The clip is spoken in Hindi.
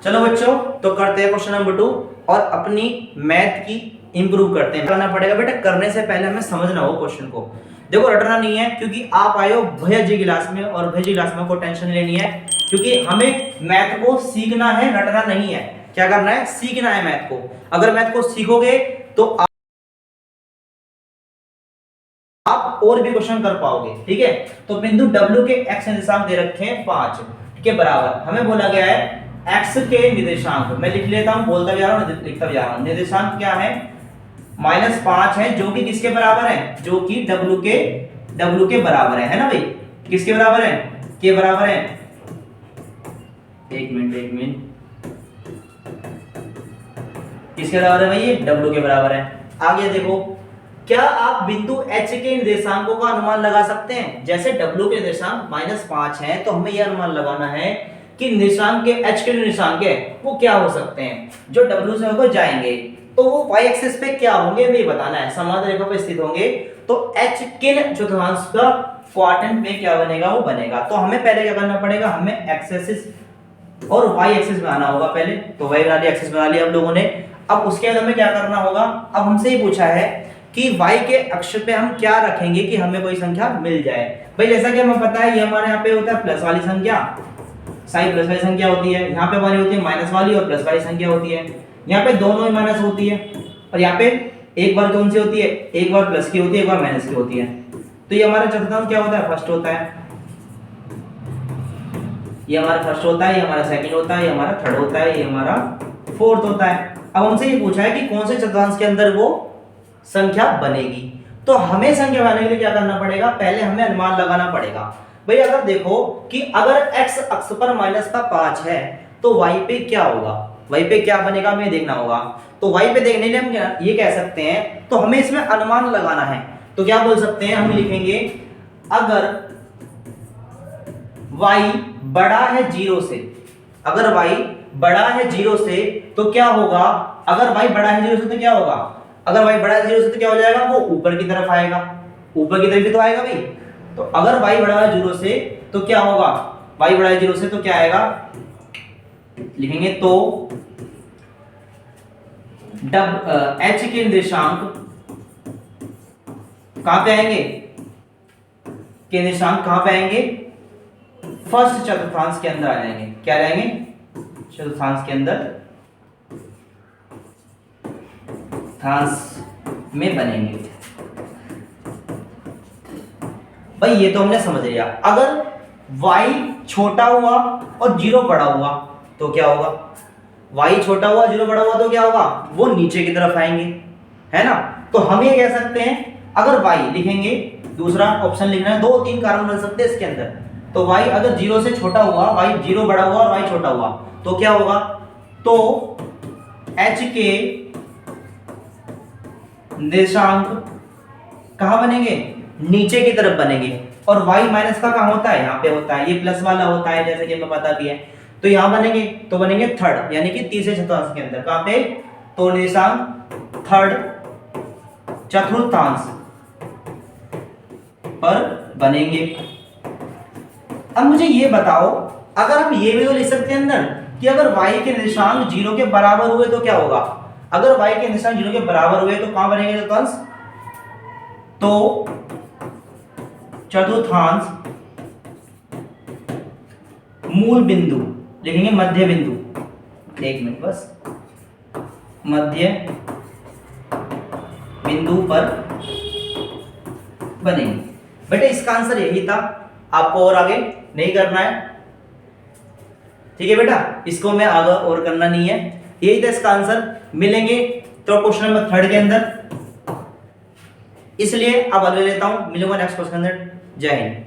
चलो बच्चों, तो करते हैं क्वेश्चन नंबर 2 और अपनी मैथ की इंप्रूव करते हैं। करना पड़ेगा बेटा, करने से पहले हमें समझना हो क्वेश्चन को। देखो रटना नहीं है, क्योंकि आप आए हो भैया जी क्लास में और भैया जी क्लास में को टेंशन लेनी है, क्योंकि हमें मैथ को सीखना है, रटना नहीं है। क्या करना है? सीखना है मैथ को। अगर मैथ को सीखोगे तो आप और भी क्वेश्चन कर पाओगे। ठीक है, तो बिंदु W के x निर्देशांक दे रखे हैं 5 के बराबर। हमें बोला गया है x के निर्देशांक, मैं लिख लेता हूं, बोलता जा रहा हूं, लिखता जा रहा हूं। निर्देशांक क्या है? -5 है, जो कि किसके बराबर है? जो कि W के बराबर है ना भाई? किसके बराबर है? के बराबर है। एक मिनट, किसके बराबर है भाई? ये W के बराबर है। आगे देखो, क्या आप बिंदु H के निर्देशांकों का अनुमान लगा सकते हैं? जैसे W के निर्देशांक -5 है, तो हमें यह अनुमान लगाना है कि निर्देशांक के H के निर्देशांक है वो क्या हो सकते हैं जो W से होकर जाएंगे, तो वो y एक्सिस पे क्या होंगे हमें बताना है। समांतर रेखा पर स्थित होंगे तो H किन चतुर्थांश का क्वाड्रेंट में क्या बनेगा? वो बनेगा। तो हमें पहले क्या करना पड़ेगा? हमें x एक्सिस और y एक्सिस बनाना होगा पहले। तो y वाली एक्सिस बना लिया हम लोगों ने। अब उसके बाद हमें क्या करना होगा? अब हमसे ये पूछा है कि y के अक्ष पे हम क्या रखेंगे कि हमें कोई संख्या मिल जाए। भाई जैसा कि हमें पता है ये हमारे यहाँ पे होता है प्लस वाली संख्या, साइन प्लस वाली संख्या होती है। यहाँ पे हमारी होती है माइनस वाली और प्लस वाली संख्या होती है। यहाँ पे दोनों ही माइनस होती है और यहाँ पे एक बार कौन सी होती है? एक बार प्लस की होती है, एक बार माइनस की होती है। तो ये हमारा चतुर्थांश क्या होता है? फर्स्ट होता है। ये हमारा फर्स्ट होता है, ये हमारा सेकंड होता है, ये हमारा थर्ड होता है, ये हमारा फोर्थ होता है। अब हमसे ये पूछा है कि कौन से चतुर्थांश के अंदर वो संख्या बनेगी। तो हमें संख्या बनाने के लिए क्या करना पड़ेगा? पहले हमें अनुमान लगाना पड़ेगा। भाई अगर देखो कि अगर x अक्ष पर -5 है तो y पे क्या होगा? y पे क्या बनेगा हमें देखना होगा। तो y पे देखने के लिए हम ये कह सकते हैं, तो हमें इसमें अनुमान लगाना है। तो क्या बोल सकते हैं? हम लिखेंगे अगर y बड़ा है 0 से, अगर y बड़ा है 0 से तो क्या होगा? अगर y बड़ा है 0 से तो क्या होगा? अगर y बड़ा है 0 से तो क्या हो जाएगा? वो ऊपर की तरफ आएगा, ऊपर की तरफ ही तो आएगा भाई। तो अगर y बड़ा है 0 से तो क्या होगा? y बड़ा है 0 से तो क्या आएगा? लिखेंगे तो h के निर्देशांक कहां पे आएंगे? के निर्देशांक कहां पे आएंगे? फर्स्ट चतुर्थांश के अंदर आ जाएंगे। क्या रहेंगे? चतुर्थांश के अंदर में बनेंगे। भाई ये तो हमने समझ लिया। अगर y छोटा हुआ और 0 बड़ा हुआ तो क्या होगा? y छोटा हुआ 0 बड़ा हुआ तो क्या होगा? वो नीचे की तरफ आएंगे, है ना? तो हम ये कह सकते हैं अगर y लिखेंगे, दूसरा ऑप्शन लिखना है, 2-3 कारण बन सकते हैं इसके अंदर। तो y अगर 0 से छोटा हुआ, y 0 बड़ा हुआ और y छोटा हुआ तो क्या होगा? तो h के निर्देशांक कहां बनेंगे? नीचे की तरफ बनेंगे। और y माइनस का कहां होता है? यहाँ पे होता है, ये प्लस वाला होता है, जैसे कि हमें पता भी है। तो यहां बनेंगे, तो बनेंगे थर्ड, यानी कि तीसरे चतुर्थांश के अंदर। कहां पे? तो निर्देशांक थर्ड चतुर्थांश पर बनेंगे। अब मुझे ये बताओ, अगर हम ये भी तो लिख सकते हैं अंदर कि अगर y के निर्देशांक 0 के बराबर हुए तो क्या होगा? अगर y के निर्देशांक 0 के बराबर हुए तो कहां बनेंगे चतुर्थांश? तो चतुर्थांश मूल बिंदु लिखेंगे, मध्य बिंदु। एक मिनट बस, मध्य बिंदु पर बनेंगे। बेटा इसका आंसर यही था, आपको और आगे नहीं करना है। ठीक है बेटा, इसको मैं आगे और करना नहीं है, यही था इसका आंसर। मिलेंगे तो क्वेश्चन नंबर 3 के अंदर, इसलिए अब ले लेता हूं, मिलूंगा नेक्स्ट क्वेश्चन के अंदर। जय हिंद।